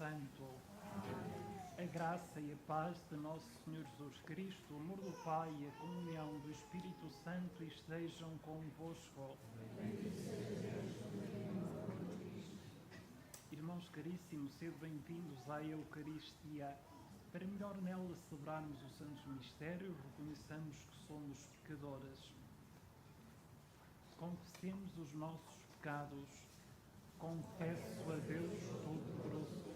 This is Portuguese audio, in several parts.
Santo. A graça e a paz de nosso Senhor Jesus Cristo, o amor do Pai e a comunhão do Espírito Santo estejam convosco. Irmãos caríssimos, sede bem-vindos à Eucaristia. Para melhor nela celebrarmos os santos mistérios, reconheçamos que somos pecadores. Confessemos os nossos pecados. Confesso a Deus Todo-Poderoso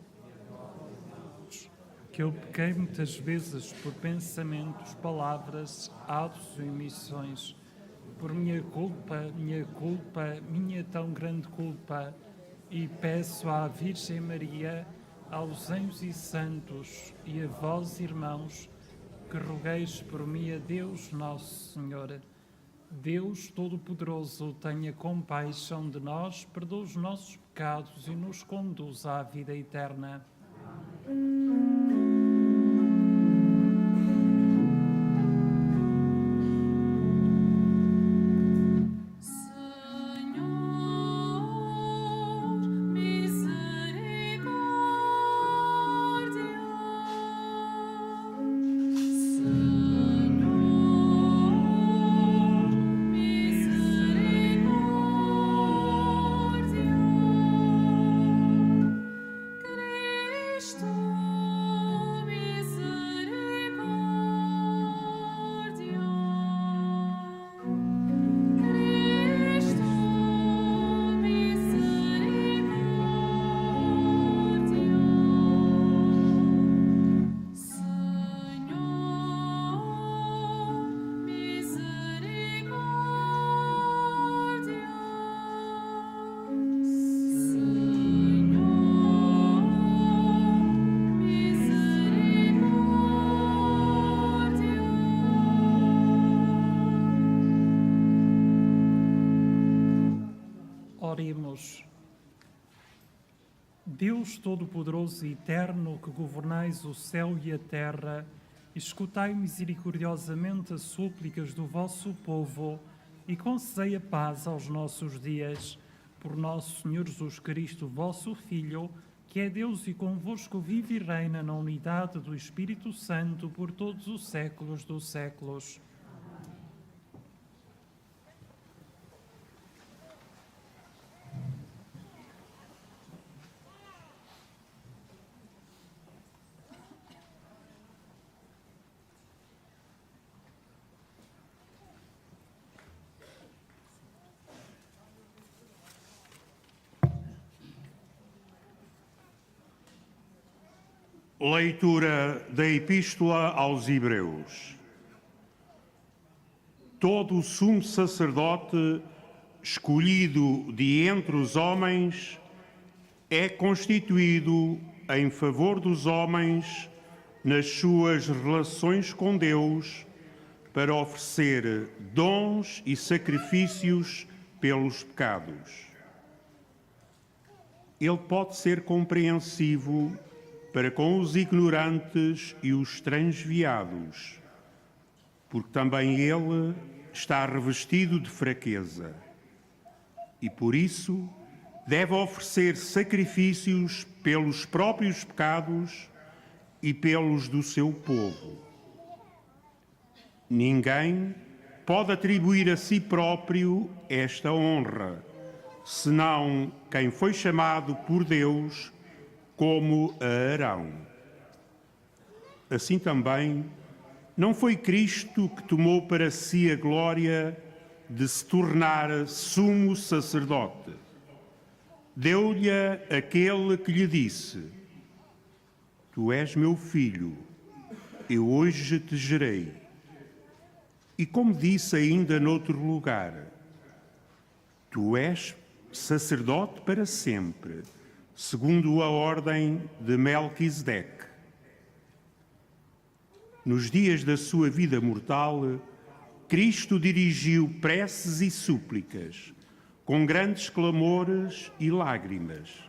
que eu pequei muitas vezes por pensamentos, palavras, atos e omissões. Por minha culpa, minha tão grande culpa, e peço à Virgem Maria, aos anjos e santos e a vós, irmãos, que rogueis por mim a Deus Nosso Senhor. Deus Todo-Poderoso, tenha compaixão de nós, perdoa os nossos pecados e nos conduz à vida eterna. Oremos. Deus Todo-Poderoso e Eterno, que governais o céu e a terra, escutai misericordiosamente as súplicas do vosso povo e concedei a paz aos nossos dias. Por nosso Senhor Jesus Cristo, vosso Filho, que é Deus e convosco vive e reina na unidade do Espírito Santo por todos os séculos dos séculos. Leitura da Epístola aos Hebreus. Todo o sumo sacerdote, escolhido de entre os homens, é constituído em favor dos homens nas suas relações com Deus, para oferecer dons e sacrifícios pelos pecados. Ele pode ser compreensivo para com os ignorantes e os transviados, porque também ele está revestido de fraqueza e, por isso, deve oferecer sacrifícios pelos próprios pecados e pelos do seu povo. Ninguém pode atribuir a si próprio esta honra, senão quem foi chamado por Deus, como a Arão. Assim também, não foi Cristo que tomou para si a glória de se tornar sumo sacerdote. Deu-lhe aquele que lhe disse: Tu és meu filho, eu hoje te gerei. E como disse ainda noutro lugar: Tu és sacerdote para sempre, segundo a ordem de Melquisedeque. Nos dias da sua vida mortal, Cristo dirigiu preces e súplicas, com grandes clamores e lágrimas,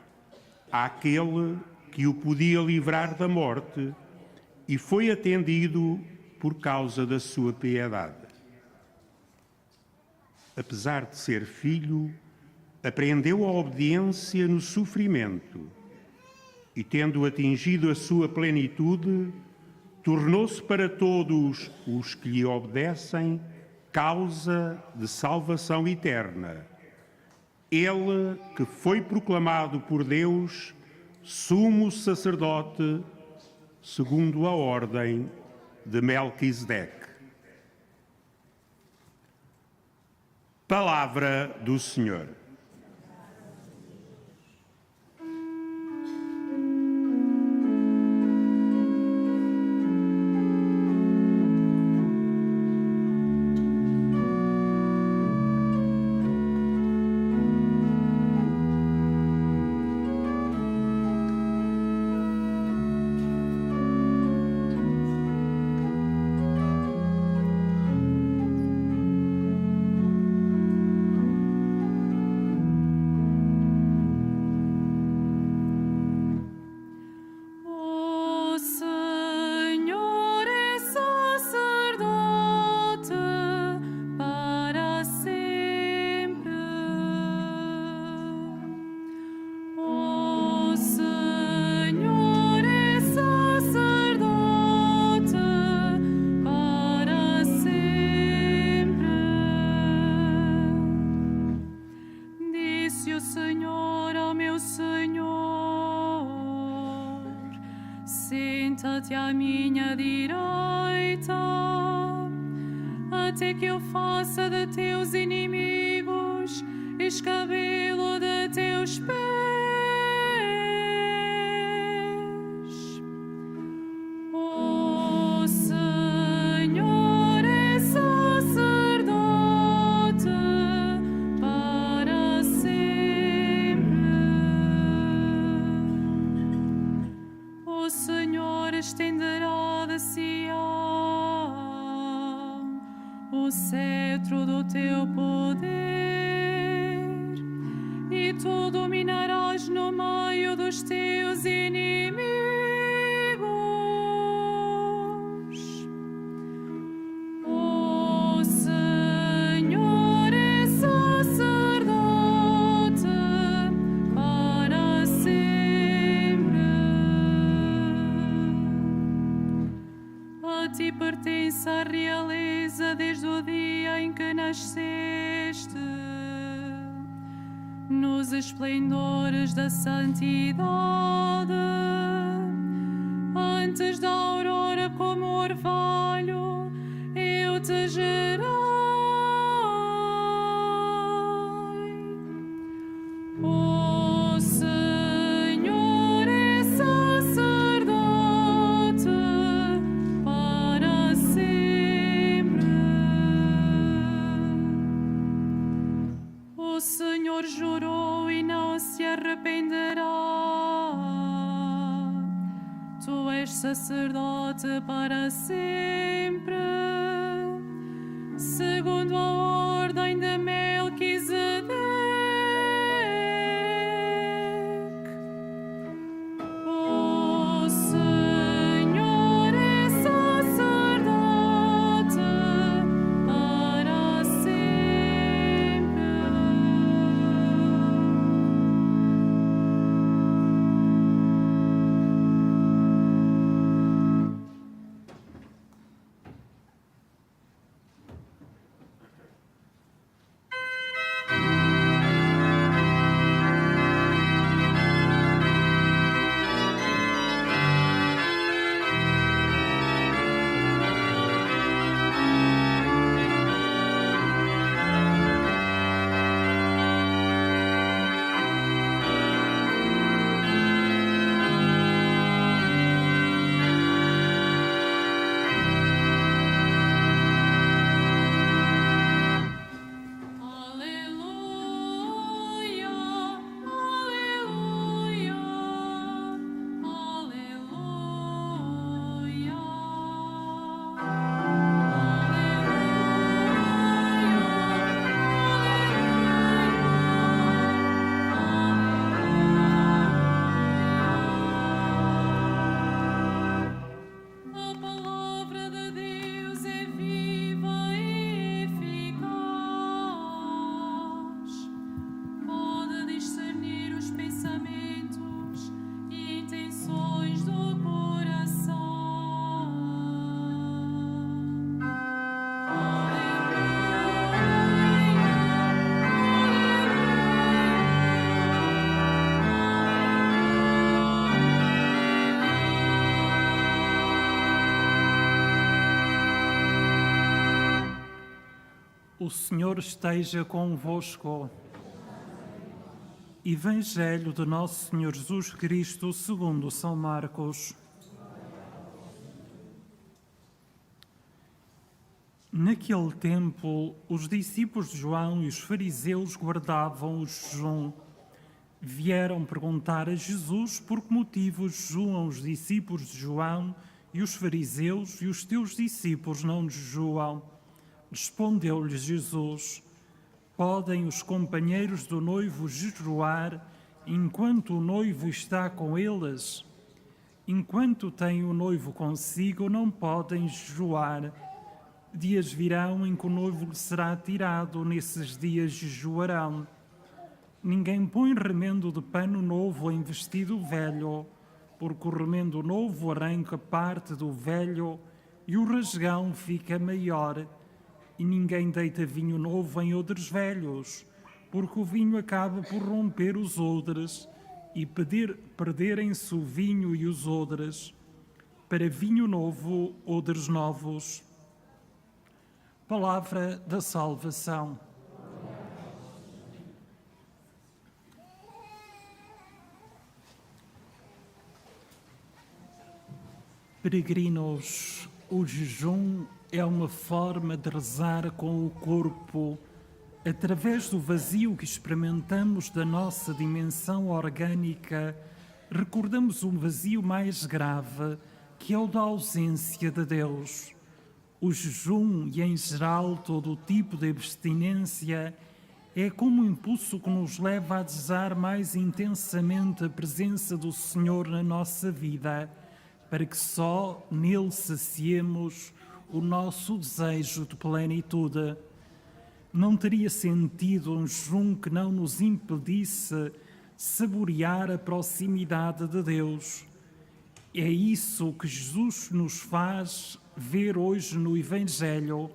àquele que o podia livrar da morte, e foi atendido por causa da sua piedade. Apesar de ser filho, aprendeu a obediência no sofrimento e, tendo atingido a sua plenitude, tornou-se para todos os que lhe obedecem causa de salvação eterna. Ele que foi proclamado por Deus sumo sacerdote segundo a ordem de Melquisedeque. Palavra do Senhor. Senta-te à minha direita, até que eu faça de teus inimigos escabelo de teus pés. O Senhor é sacerdote para sempre. O Senhor estenderá de Sião o cetro do teu poder, e tu dominarás no meio dos teus inimigos. O Senhor é sacerdote para sempre. A ti pertence a realeza desde o dia em que nasceste, nos esplendores da santidade, antes da aurora como orvalho, eu te gerei. O Senhor é sacerdote para sempre. O Senhor jurou e não se arrependerá. Tu és sacerdote para sempre, segundo a ordem de Melquisedeque. O Senhor é sacerdote para sempre. O Senhor esteja convosco. Evangelho de Nosso Senhor Jesus Cristo segundo São Marcos. Naquele tempo, os discípulos de João e os fariseus guardavam o jejum. Vieram perguntar a Jesus por que motivo jejuam os discípulos de João e os fariseus e os teus discípulos não jejuam. Respondeu-lhes Jesus: podem os companheiros do noivo jejuar enquanto o noivo está com eles? Enquanto têm o noivo consigo, não podem jejuar. Dias virão em que o noivo lhe será tirado, nesses dias jejuarão. Ninguém põe remendo de pano novo em vestido velho, porque o remendo novo arranca parte do velho e o rasgão fica maior. E ninguém deita vinho novo em odres velhos, porque o vinho acaba por romper os odres e perderem-se o vinho e os odres. Para vinho novo, odres novos. Palavra da salvação. Peregrinos, o jejum é uma forma de rezar com o corpo, através do vazio que experimentamos da nossa dimensão orgânica. Recordamos um vazio mais grave, que é o da ausência de Deus. O jejum e, em geral, todo o tipo de abstinência é como um impulso que nos leva a desejar mais intensamente a presença do Senhor na nossa vida, para que só nele saciemos o nosso desejo de plenitude. Não teria sentido um jejum que não nos impedisse saborear a proximidade de Deus. É isso que Jesus nos faz ver hoje no Evangelho.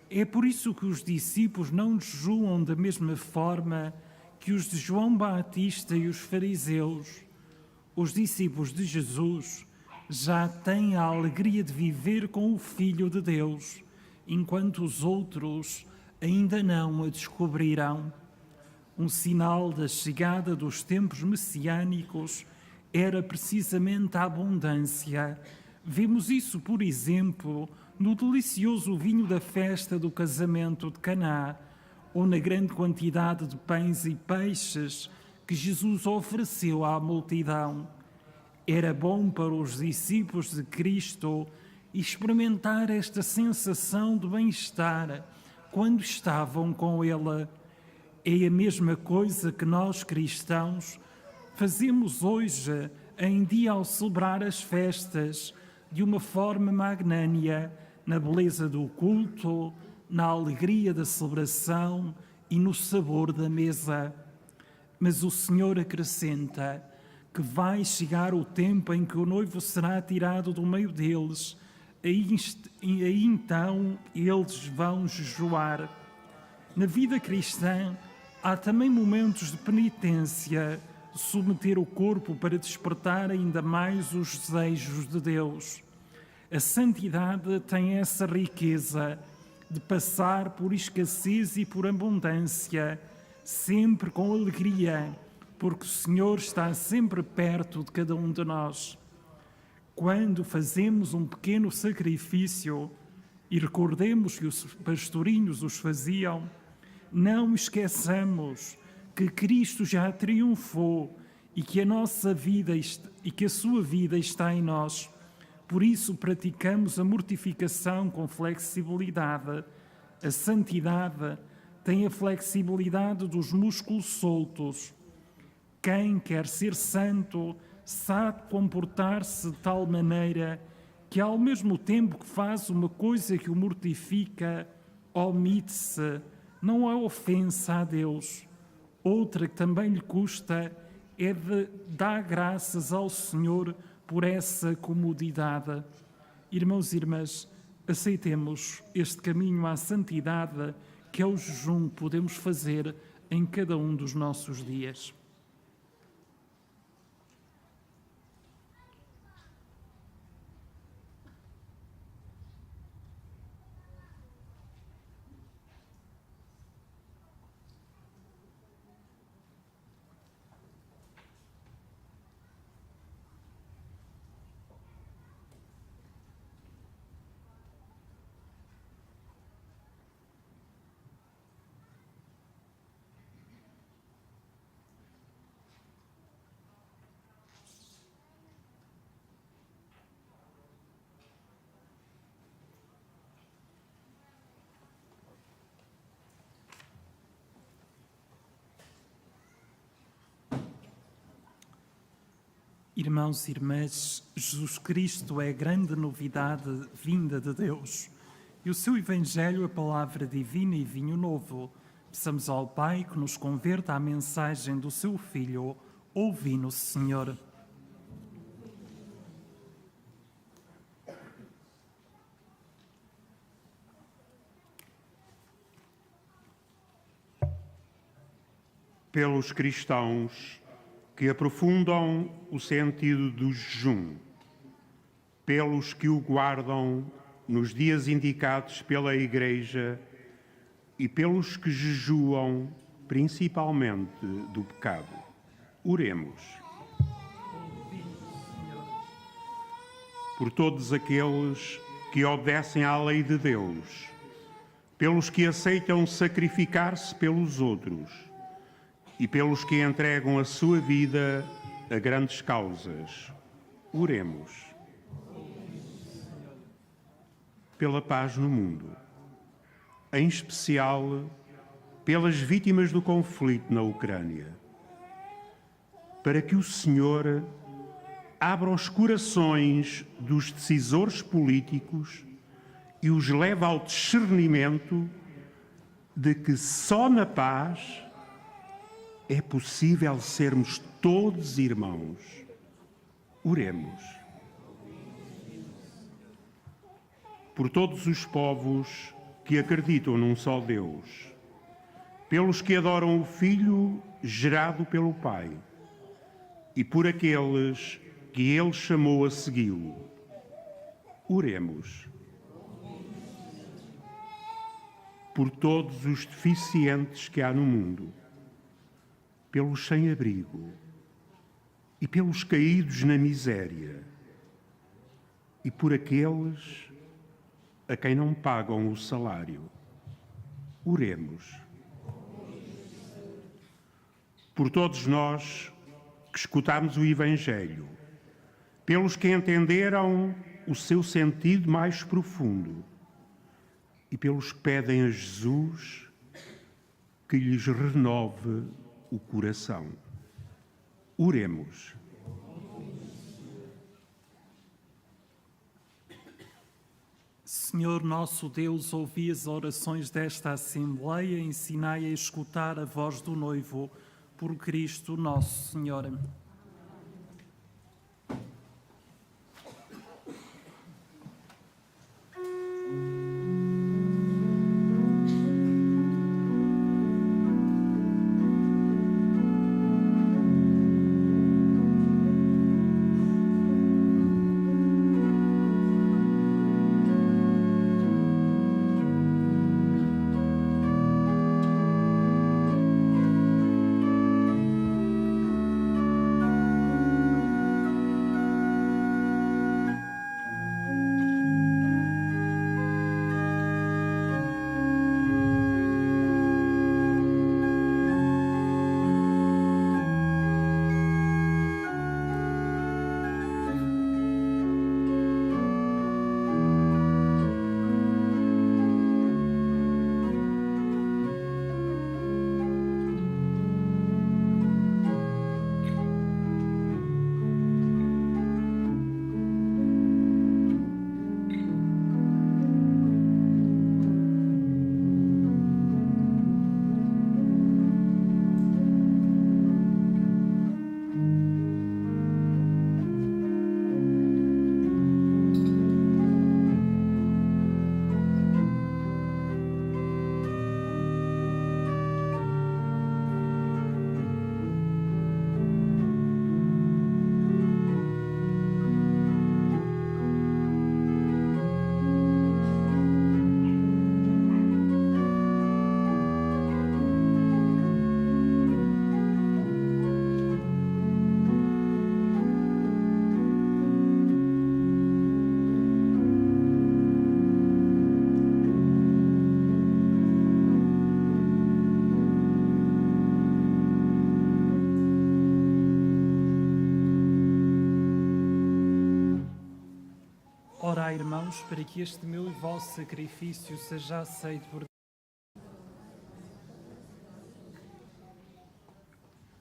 É por isso que os discípulos não jejuam da mesma forma que os de João Batista e os fariseus. Os discípulos de Jesus já têm a alegria de viver com o Filho de Deus, enquanto os outros ainda não a descobriram. Um sinal da chegada dos tempos messiânicos era precisamente a abundância. Vemos isso, por exemplo, no delicioso vinho da festa do casamento de Caná, ou na grande quantidade de pães e peixes que Jesus ofereceu à multidão. Era bom para os discípulos de Cristo experimentar esta sensação de bem-estar quando estavam com Ele. É a mesma coisa que nós cristãos fazemos hoje em dia ao celebrar as festas de uma forma magnânea, na beleza do culto, na alegria da celebração e no sabor da mesa. Mas o Senhor acrescenta que vai chegar o tempo em que o noivo será tirado do meio deles, aí então eles vão jejuar. Na vida cristã há também momentos de penitência, de submeter o corpo para despertar ainda mais os desejos de Deus. A santidade tem essa riqueza de passar por escassez e por abundância, sempre com alegria, porque o Senhor está sempre perto de cada um de nós. Quando fazemos um pequeno sacrifício, e recordemos que os pastorinhos os faziam, não esqueçamos que Cristo já triunfou e que a sua vida está em nós. Por isso praticamos a mortificação com flexibilidade. A santidade tem a flexibilidade dos músculos soltos. Quem quer ser santo sabe comportar-se de tal maneira que, ao mesmo tempo que faz uma coisa que o mortifica, omite-se, não há ofensa a Deus. Outra que também lhe custa é de dar graças ao Senhor por essa comodidade. Irmãos e irmãs, aceitemos este caminho à santidade que é o jejum que podemos fazer em cada um dos nossos dias. Irmãos e irmãs, Jesus Cristo é a grande novidade vinda de Deus. E o seu Evangelho, a palavra divina e vinho novo. Peçamos ao Pai que nos converta à mensagem do seu Filho. Ouvi-nos, Senhor. Pelos cristãos que aprofundam o sentido do jejum, pelos que o guardam nos dias indicados pela Igreja e pelos que jejuam principalmente do pecado. Oremos. Por todos aqueles que obedecem à lei de Deus, pelos que aceitam sacrificar-se pelos outros e pelos que entregam a sua vida a grandes causas. Oremos. Pela paz no mundo, em especial pelas vítimas do conflito na Ucrânia, para que o Senhor abra os corações dos decisores políticos e os leve ao discernimento de que só na paz é possível sermos todos irmãos. Oremos. Por todos os povos que acreditam num só Deus, pelos que adoram o Filho gerado pelo Pai e por aqueles que Ele chamou a segui-lo. Oremos. Por todos os deficientes que há no mundo, pelos sem-abrigo e pelos caídos na miséria e por aqueles a quem não pagam o salário. Oremos. Por todos nós que escutamos o Evangelho, pelos que entenderam o seu sentido mais profundo e pelos que pedem a Jesus que lhes renove o coração. Oremos. Senhor nosso Deus, ouvi as orações desta Assembleia, ensinai a escutar a voz do noivo, por Cristo nosso Senhor. Orai, irmãos, para que este meu e vosso sacrifício seja aceito por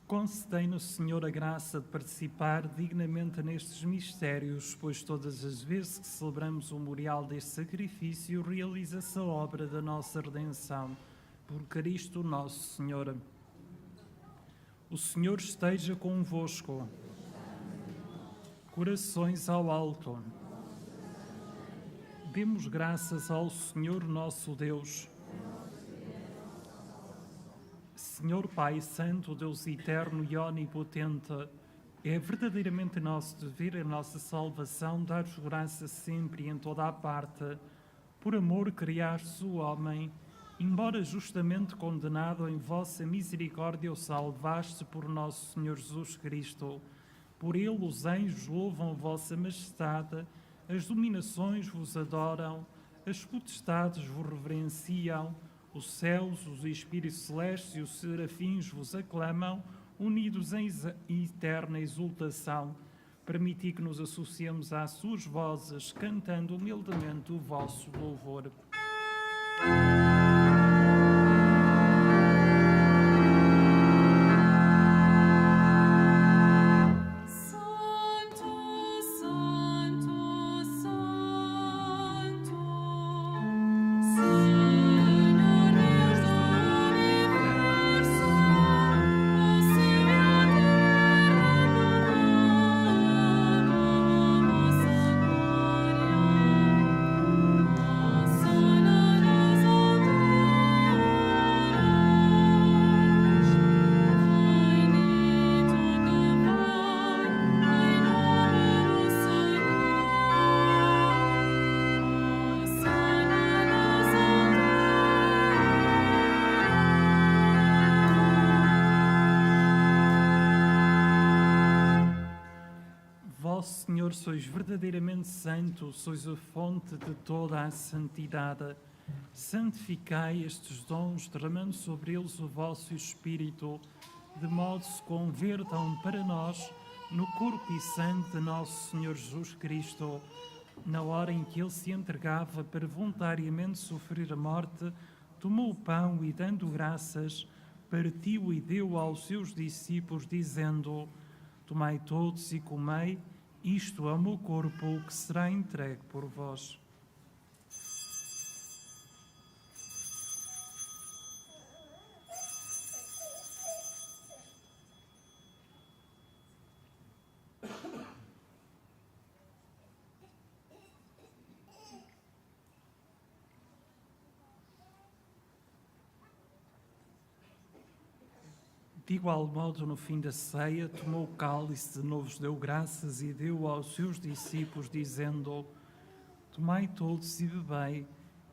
Concedei-nos, Senhor, a graça de participar dignamente nestes mistérios, pois todas as vezes que celebramos o memorial deste sacrifício, realiza-se a obra da nossa redenção. Por Cristo nosso Senhor. O Senhor esteja convosco. Corações ao alto. Demos graças ao Senhor nosso Deus. Senhor Pai Santo, Deus eterno e onipotente, é verdadeiramente nosso dever e nossa salvação dar-vos graça sempre e em toda a parte. Por amor criaste o homem, embora justamente condenado, em vossa misericórdia o salvaste por nosso Senhor Jesus Cristo. Por ele os anjos louvam a vossa majestade, as dominações vos adoram, as potestades vos reverenciam, os céus, os espíritos celestes e os serafins vos aclamam, unidos em eterna exultação. Permiti que nos associemos às suas vozes, cantando humildemente o vosso louvor. Vós, Senhor, sois verdadeiramente santo, sois a fonte de toda a santidade. Santificai estes dons, derramando sobre eles o vosso Espírito, de modo que se convertam para nós no corpo e sangue de nosso Senhor Jesus Cristo. Na hora em que ele se entregava para voluntariamente sofrer a morte, tomou o pão e, dando graças, partiu e deu aos seus discípulos, dizendo: Tomai todos e comei, isto é o meu corpo que será entregue por vós. De igual modo, no fim da ceia, tomou o cálice, de novo vos deu graças e deu aos seus discípulos, dizendo: Tomai todos e bebei,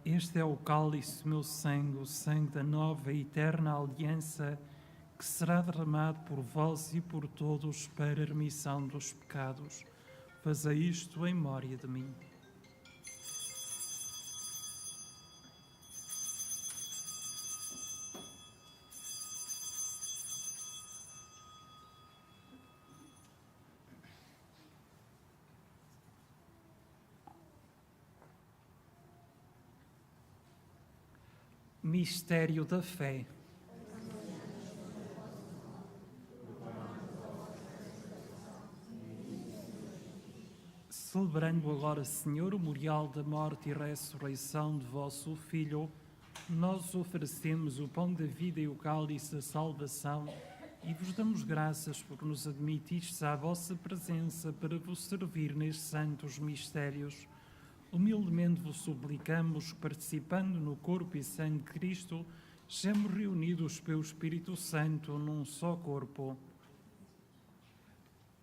este é o cálice do meu sangue, o sangue da nova e eterna aliança, que será derramado por vós e por todos para a remissão dos pecados. Fazei isto em memória de mim. Mistério da fé. Celebrando agora, Senhor, o memorial da morte e ressurreição de vosso Filho, nós oferecemos o pão da vida e o cálice da salvação e vos damos graças por nos admitistes à vossa presença para vos servir nestes santos mistérios. Humildemente vos suplicamos que, participando no corpo e sangue de Cristo, sejamos reunidos pelo Espírito Santo num só corpo.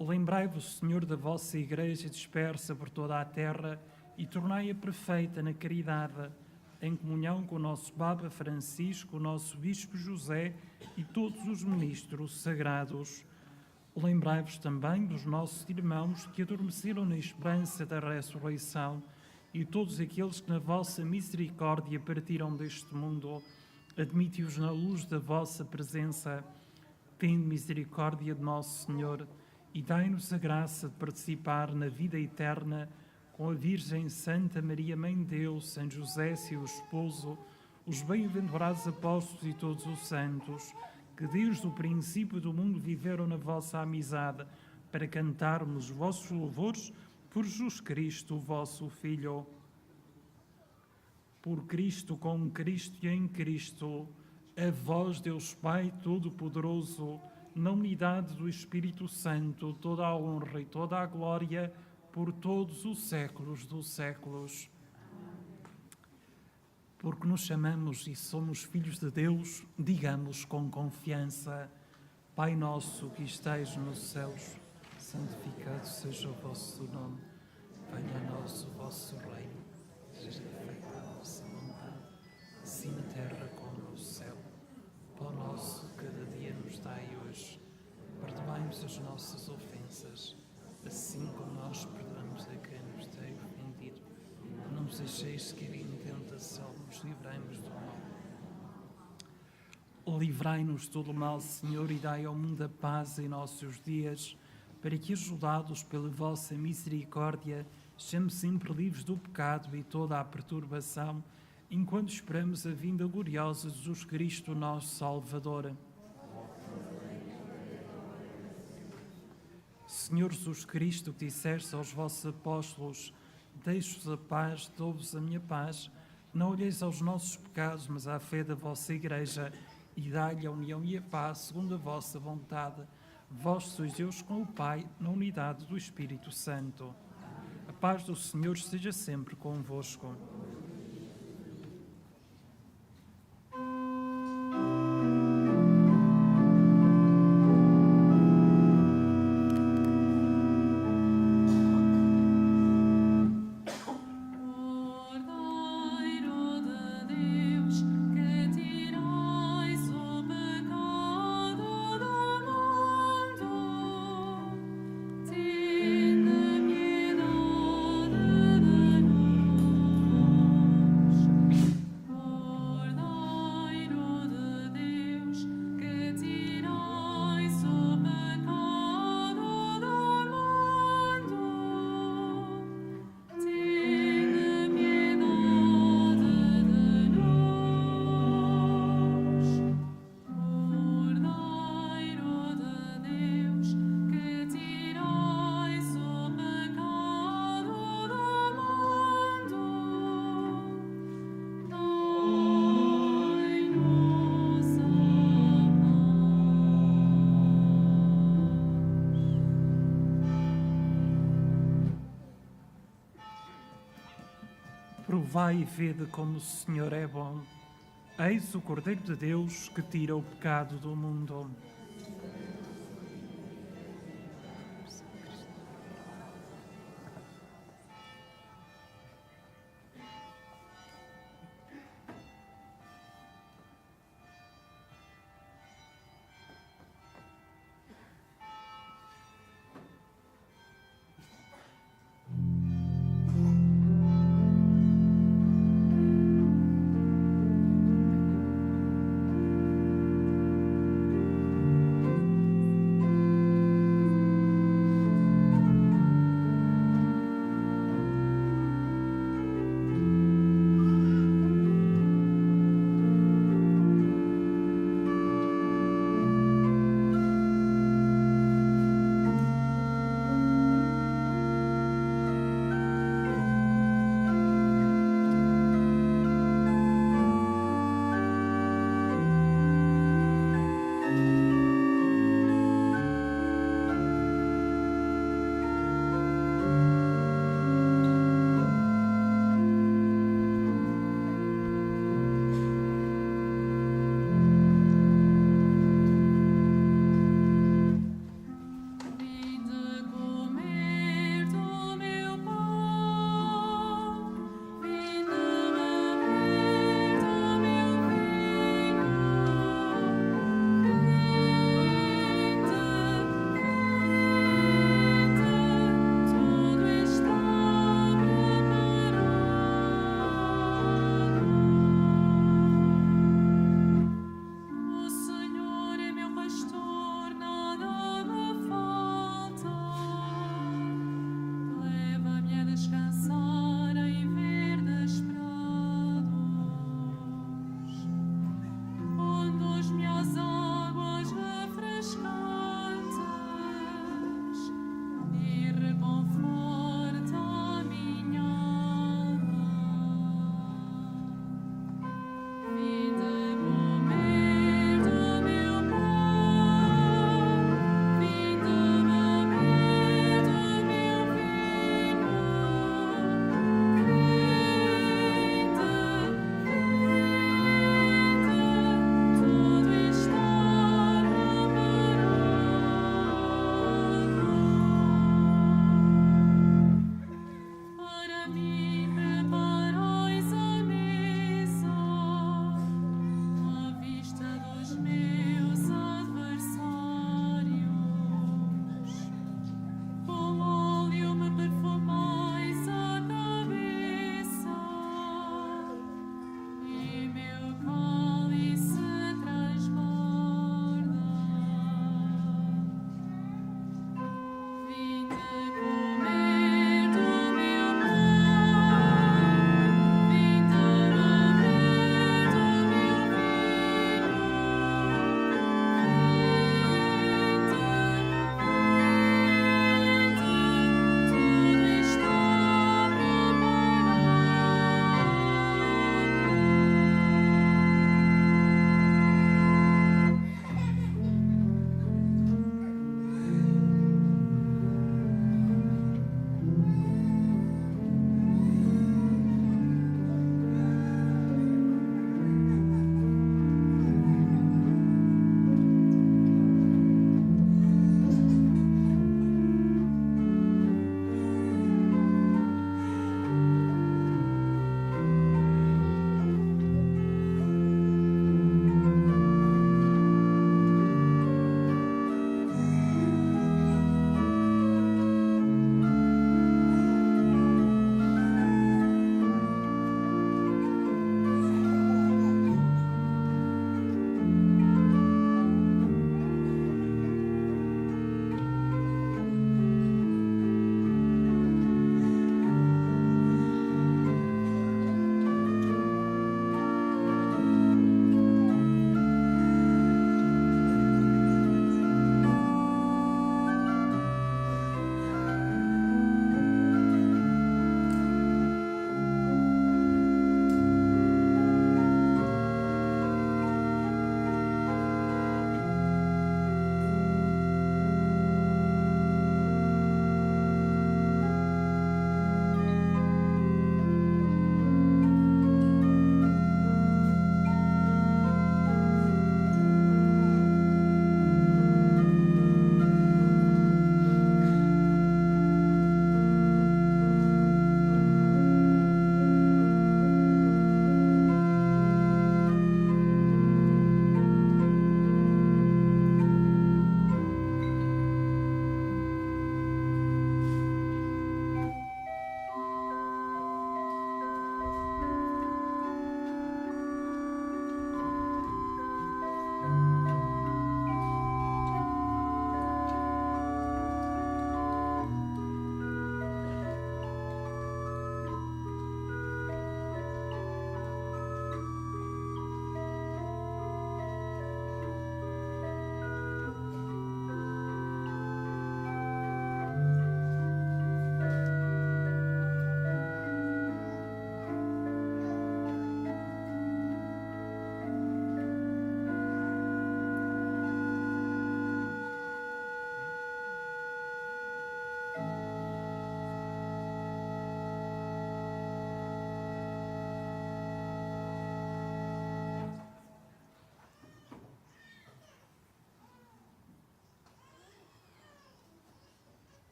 Lembrai-vos, Senhor, da vossa Igreja dispersa por toda a terra e tornai-a perfeita na caridade, em comunhão com o nosso Papa Francisco, o nosso Bispo José e todos os ministros sagrados. Lembrai-vos também dos nossos irmãos que adormeceram na esperança da ressurreição e todos aqueles que na vossa misericórdia partiram deste mundo. Admiti-os na luz da vossa presença. Tende misericórdia de nosso Senhor e dai-nos a graça de participar na vida eterna com a Virgem Santa Maria, Mãe de Deus, São José, seu esposo, os bem-aventurados apóstolos e todos os santos, que desde o princípio do mundo viveram na vossa amizade, para cantarmos os vossos louvores por Jesus Cristo, vosso Filho. Por Cristo, com Cristo e em Cristo, a vós, Deus Pai Todo-Poderoso, na unidade do Espírito Santo, toda a honra e toda a glória, por todos os séculos dos séculos. Porque nos chamamos e somos filhos de Deus, digamos com confiança: Pai nosso que estais nos céus, santificado seja o vosso nome. Venha a nós o vosso reino. Seja feita a vossa vontade, assim na terra como no céu. Pão nosso cada dia nos dai hoje. Perdoai-nos as nossas ofensas, assim como nós perdoamos a quem nos tem ofendido. Não nos deixeis cair em tentação, nos livrai-nos do mal. Livrai-nos de todo o mal, Senhor, e dai ao mundo a paz em nossos dias, para que, ajudados pela vossa misericórdia, sejamos sempre livres do pecado e toda a perturbação, enquanto esperamos a vinda gloriosa de Jesus Cristo, nosso Salvador. Senhor Jesus Cristo, que disseste aos vossos apóstolos: deixo-vos a paz, dou-vos a minha paz, não olheis aos nossos pecados, mas à fé da vossa Igreja, e dai-lhe a união e a paz, segundo a vossa vontade. Vós sois Deus com o Pai, na unidade do Espírito Santo. A paz do Senhor esteja sempre convosco. Provai e vede como o Senhor é bom. Eis o Cordeiro de Deus que tira o pecado do mundo.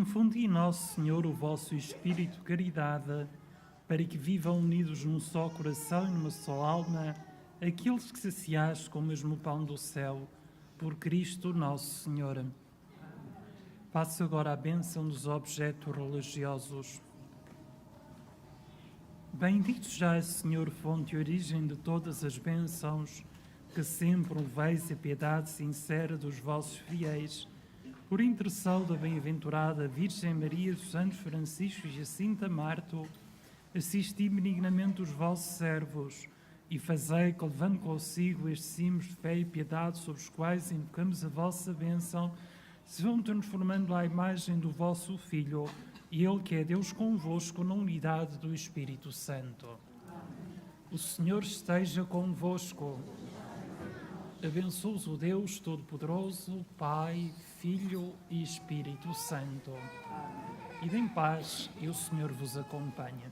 Infundi, nosso Senhor, o vosso Espírito de caridade, para que vivam unidos num só coração e numa só alma, aqueles que saciaste com o mesmo pão do céu, por Cristo nosso Senhor. Passo agora a bênção dos objetos religiosos. Bendito já, Senhor, fonte e origem de todas as bênçãos, que sempre leveis a piedade sincera dos vossos fiéis, por intercessão da bem-aventurada Virgem Maria, dos Santos Francisco e Jacinta Marto, assisti benignamente os vossos servos e fazei que, levando consigo estes cimos de fé e piedade sobre os quais invocamos a vossa bênção, se vão transformando à imagem do vosso Filho, e Ele que é Deus convosco na unidade do Espírito Santo. O Senhor esteja convosco. Abençoe-os o Deus Todo-Poderoso, Pai, Filho e Espírito Santo. Ide em paz e o Senhor vos acompanha.